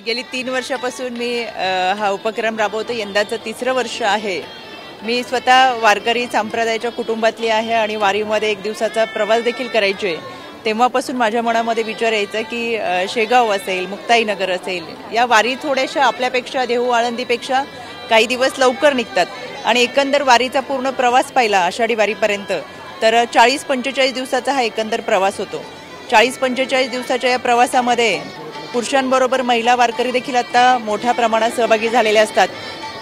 गेली 3 वर्षापासून मी हा उपक्रम राबवतो. यंदाचं 3रं वर्ष आहे. मी स्वतः वारकरी संप्रदायाच्या कुटुंबातली आहे आणि वारीमध्ये 1 दिवसाचा प्रवास देखील करायचे आहे. तेव्हापासून माझ्या मनामध्ये विचार यायचा की शेगाव असेल, मुक्ताईनगर असेल, या वारी थोड्याशा आपल्यापेक्षा देहू आळंदीपेक्षा काही दिवस लवकर निघतात आणि एकंदर वारीचा पूर्ण प्रवास पाहिला आषाढी वारीपर्यंत तर 40-45 दिवसाचा हा एकंदर प्रवास होतो. 40-45 दिवसाच्या या प्रवासामध्ये पुरुषांबरोबर महिला वारकरी देखील आता मोठ्या प्रमाणात सहभागी झालेले असतात.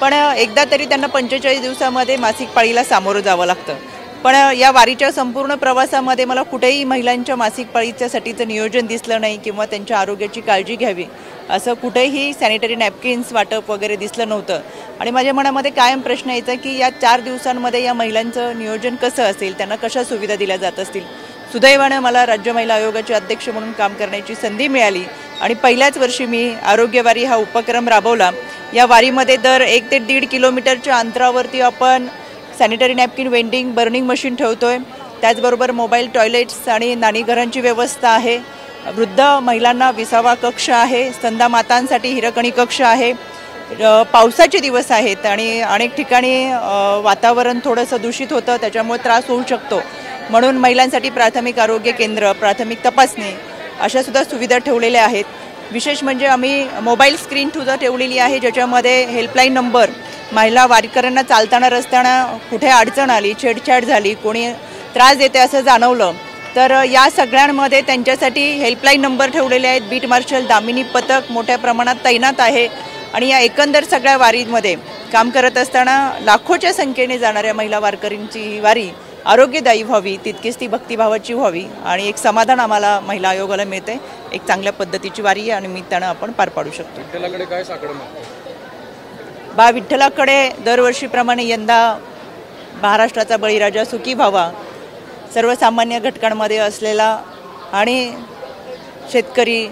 पण एकदा तरी त्यांना 45 दिवसामध्ये मासिक पाळीला सामोरं जावं लागतं. पण या वारीच्या संपूर्ण प्रवासामध्ये मला कुठेही महिलांच्या मासिक पाळीच्यासाठीचं नियोजन दिसलं नाही किंवा त्यांच्या आरोग्याची काळजी घ्यावी असं कुठेही सॅनिटरी नॅपकिन्स वाटप वगैरे दिसलं नव्हतं. आणि माझ्या मनामध्ये कायम प्रश्न यायचा की या 4 दिवसांमध्ये या महिलांचं नियोजन कसं असेल, त्यांना कशा सुविधा दिल्या जात असतील. सुदैवानं मला राज्य महिला आयोगाचे अध्यक्ष म्हणून काम करण्याची संधी मिळाली आणि पहिल्याच वर्षी मी आरोग्यवारी हा उपक्रम राबवला. या वारीमध्ये दर 1 ते 1.5 किलोमीटरच्या अंतरावरती आपण sanitary napkin vending burning machine ठेवतोय. त्याचबरोबर मोबाईल टॉयलेट्स आणि नाणीघरांची व्यवस्था आहे. वृद्ध महिलांना विसावा कक्ष आहे. स्तंदा मातांसाठी हिरकणी कक्ष आहे. पावसाचे दिवस आहेत आणि अनेक ठिकाणी वातावरण थोडंसं दूषित होतं, त्याच्यामुळे त्रास होऊ शकतो. म्हणून महिलांसाठी प्राथमिक आरोग्य केंद्र, प्राथमिक तपासणी अशा सुद्धा सुविधा ठेवलेल्या आहेत. विशेष म्हणजे आम्ही मोबाईल स्क्रीन सुद्धा ठेवलेली आहे, ज्याच्यामध्ये हेल्पलाईन नंबर महिला वारकऱ्यांना चालताना रस्त्याना कुठे अडचण आली, छेडछाड झाली, कोणी त्रास देते असं जाणवलं तर या सगळ्यांमध्ये त्यांच्यासाठी हेल्पलाईन नंबर ठेवलेले आहेत. बीट मार्शल दामिनी पथक मोठ्या प्रमाणात तैनात आहे आणि या एकंदर सगळ्या वारीमध्ये काम करत असताना लाखोच्या संख्येने जाणाऱ्या महिला वारकरींची ही वारी आरोग्यदायी व्हावी, तितकीच ती भक्तिभावाची व्हावी आणि एक समाधान आम्हाला महिला आयोगाला मिळते. एक चांगल्या पद्धतीची वारी आहे आणि निमित्तानं आपण पार पाडू शकतो. विठ्ठलाकडे काय साकडं मागतो? बा विठ्ठलाकडे दरवर्षीप्रमाणे यंदा महाराष्ट्राचा बळीराजा सुखी व्हावा, सर्वसामान्य घटकांमध्ये असलेला आणि शेतकरी,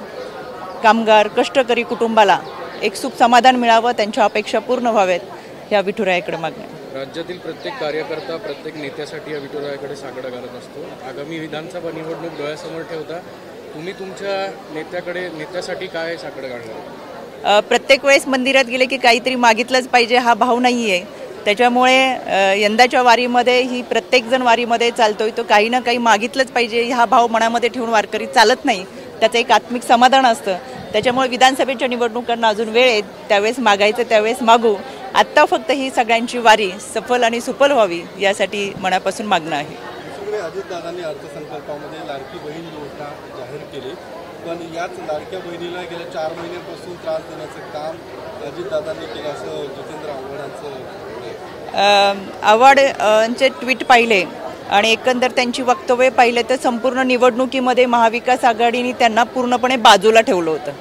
कामगार, कष्टकरी कुटुंबाला एक सुख समाधान मिळावं, त्यांच्या अपेक्षा पूर्ण व्हाव्यात, ह्या विठुरायाकडे मागणे. राज्यातील प्रत्येक कार्यकर्ता, प्रत्येक नेत्यासाठी या विठुरायाकडे साकडं घालत असतो. आगामी विधानसभा निवडणूक डोळ्यासमोर ठेवता तुम्ही तुमच्या नेत्यासाठी काय साकडं घालणार? प्रत्येक वेळेस मंदिरात गेले की काहीतरी मागितलंच पाहिजे हा भाव नाही आहे. त्याच्यामुळे यंदाच्या वारीमध्ये ही प्रत्येकजण वारीमध्ये चालतोय तो काही ना काही मागितलंच पाहिजे हा भाव मनामध्ये ठेवून वारकरी चालत नाही. त्याचं एक आत्मिक समाधान असतं. त्याच्यामुळे विधानसभेच्या निवडणुकांना अजून वेळ आहे, त्यावेळेस मागायचं त्यावेळेस मागू. आत्ता फक्त ही सगळ्यांची वारी सफल आणि सुफल व्हावी यासाठी मनापासून मागणं आहे. अजितदादांनी अर्थसंकल्पामध्ये लाडकी बहीण योजना जाहीर केली, पण याच लाडक्या बहिणीला गेल्या 4 महिन्यांपासून त्रास देण्याचं काम अजितदादांनी केलं असं जितेंद्र आव्हाडांचं आव्हाडांचे ट्विट पाहिले आणि एकंदर त्यांची वक्तव्य पाहिले तर संपूर्ण निवडणुकीमध्ये महाविकास आघाडीने त्यांना पूर्णपणे बाजूला ठेवलं होतं.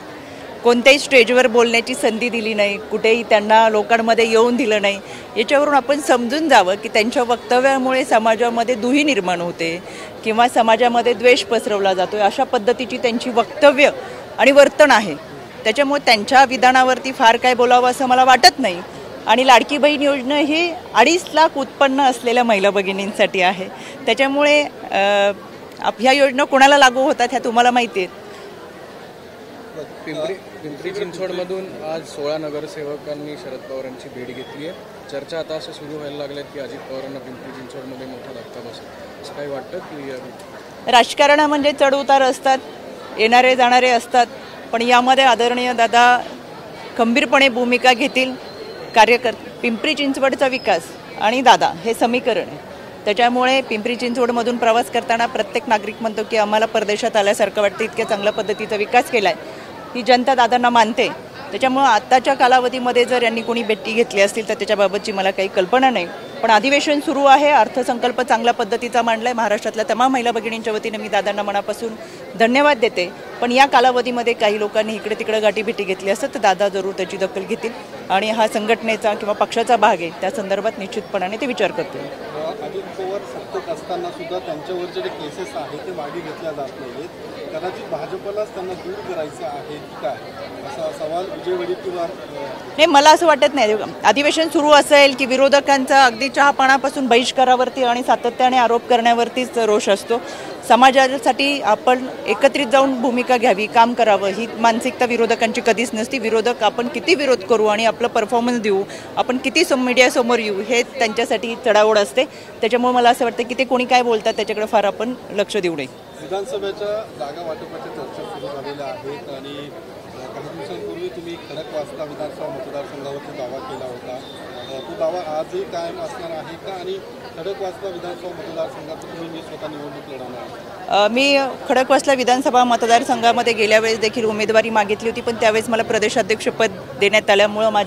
कोणत्याही स्टेजवर बोलण्याची संधी दिली नाही, कुठेही त्यांना लोकांमध्ये येऊन दिलं नाही. याच्यावरून आपण समजून जावं की त्यांच्या वक्तव्यामुळे समाजामध्ये दुही निर्माण होते किंवा समाजामध्ये द्वेष पसरवला जातो, अशा पद्धतीची त्यांची वक्तव्य आणि वर्तन आहे. त्याच्यामुळे त्यांच्या विधानावरती फार काय बोलावं असं मला वाटत नाही. आणि लाडकी बहीण योजना ही 2.5 लाख उत्पन्न असलेल्या महिला भगिनींसाठी आहे. त्याच्यामुळे ह्या योजना कोणाला लागू होतात ह्या तुम्हाला माहिती आहेत. पिंपरी चिंचवडमधून आज 16 नगरसेवकांनी शरद पवारांची भेट घेतली आहे. चर्चा आता असं सुरू व्हायला लागल्यात की अजित पवारांना पिंपरी चिंचवडमध्ये मोठा धक्का बसेल, असं काही वाटतं की? राजकारण म्हणजे चढ उतार असतात, येणारे जाणारे असतात, पण यामध्ये आदरणीय दादा खंबीरपणे भूमिका घेतील. पिंपरी चिंचवडचा विकास आणि दादा हे समीकरण आहे. त्याच्यामुळे पिंपरी चिंचवडमधून प्रवास करताना प्रत्येक नागरिक म्हणतो की आम्हाला परदेशात आल्यासारखं वाटतं, इतक्या चांगल्या पद्धतीचा विकास केला आहे. ही जनता दादांना मानते. त्याच्यामुळं आत्ताच्या कालावधीमध्ये जर यांनी कोणी भेटी घेतली असतील तर त्याच्याबाबतची मला काही कल्पना नाही. पण अधिवेशन सुरू आहे, अर्थसंकल्प चांगल्या पद्धतीचा मांडला आहे. महाराष्ट्रातल्या तमाम महिला भगिनींच्या वतीने मी दादांना मनापासून धन्यवाद देते. पण या कालावधीमध्ये काही लोकांनी इकडे तिकडे गाठीभेटी घेतली असत तर दादा जरूर त्याची दखल घेतील आणि हा संघटनेचा किंवा पक्षाचा भाग आहे, त्या संदर्भात निश्चितपणाने ते विचार करतील. अजित पवार सत्तेत असताना सुद्धा त्यांच्यावरचे जे केसेस आहेत ते मागे घेतल्या जात नाहीत. कदाचित भाजपलाच त्यांना दूर करायचं आहे की काय, असा सवाल विजय वडेट्टीवार. नाही, मला असं वाटत नाही. अधिवेशन सुरू असेल की विरोधकांचा अगदी चहापानापासून बहिष्कारावरती आणि सातत्याने आरोप करण्यावरतीच रोष असतो. समाजासाठी आपण एकत्रित जाऊन भूमिका घ्यावी, काम करावं, ही मानसिकता विरोधकांची कधीच नसती. विरोधक आपण किती विरोध करू आणि आपलं परफॉर्मन्स देऊ, आपण किती मीडियासमोर येऊ, हे त्यांच्यासाठी चढाओढ असते. त्याच्यामुळे मला असं वाटतं की ते कोणी काय बोलतात त्याच्याकडे फार आपण लक्ष देऊ नये. विधानसभेच्या जागा वाटपाच्या चर्चा सुरू झालेल्या आहेत आणि काही दिवसांपूर्वी तुम्ही खडकवासला विधानसभा मतदारसंघावरती दावा केला होता. तो दावा आजही कायम असणार आहे का आणि खडकवासला विधानसभा मतदारसंघातून मी स्वतः निवडणूक लढवणार आहे? मी खडकवासला विधानसभा मतदारसंघामध्ये गेल्या वेळेस देखील उमेदवारी मागितली होती, पण त्यावेळेस मला प्रदेशाध्यक्षपद देण्यात आल्यामुळं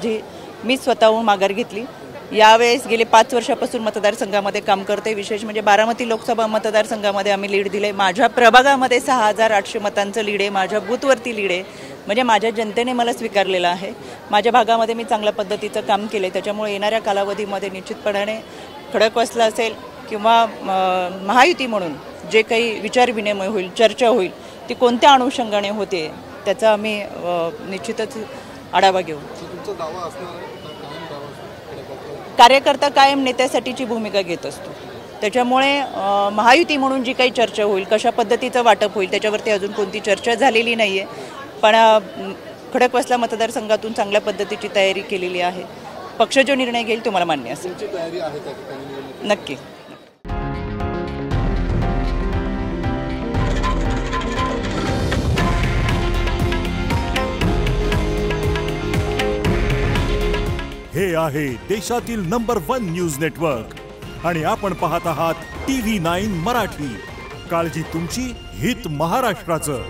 मी स्वतःहून माघार घेतली. यावेळेस गेले 5 वर्षापासून मतदारसंघामध्ये काम करते. विशेष म्हणजे बारामती लोकसभा मतदारसंघामध्ये आम्ही लीड दिले. माझ्या प्रभागामध्ये 6,800 मतांचं लीड आहे. माझ्या बूथवरती लीड आहे. म्हणजे माझ्या जनतेने मला स्वीकारलेलं आहे. माझ्या भागामध्ये मी चांगल्या पद्धतीचं काम केलं आहे. त्याच्यामुळे येणाऱ्या कालावधीमध्ये निश्चितपणे खडकवासला असेल किंवा महायुती म्हणून जे काही विचारविनिमय होईल, चर्चा होईल, ती कोणत्या अनुषंगाने होते त्याचा आम्ही निश्चितच आढावा घेऊ. तुमचा दावा असणार आहे? कार्यकर्ता कायम नेत्यासाठीची भूमिका घेत असतो. त्याच्यामुळे महायुती म्हणून जी काही चर्चा होईल, कशा पद्धतीचं वाटप होईल, त्याच्यावरती अजून कोणती चर्चा झालेली नाही आहे. पण खडकवासला मतदारसंघातून चांगल्या पद्धतीची तयारी केलेली आहे. पक्ष जो निर्णय घेईल तो मला मान्य असेल. तुमची तयारी आहे त्या ठिकाणी? नक्की. हे आहे देशातील नंबर 1 न्यूज नेटवर्क आणि आपण पाहत आहात TV9 मराठी. काळजी तुमची, हित महाराष्ट्राचं.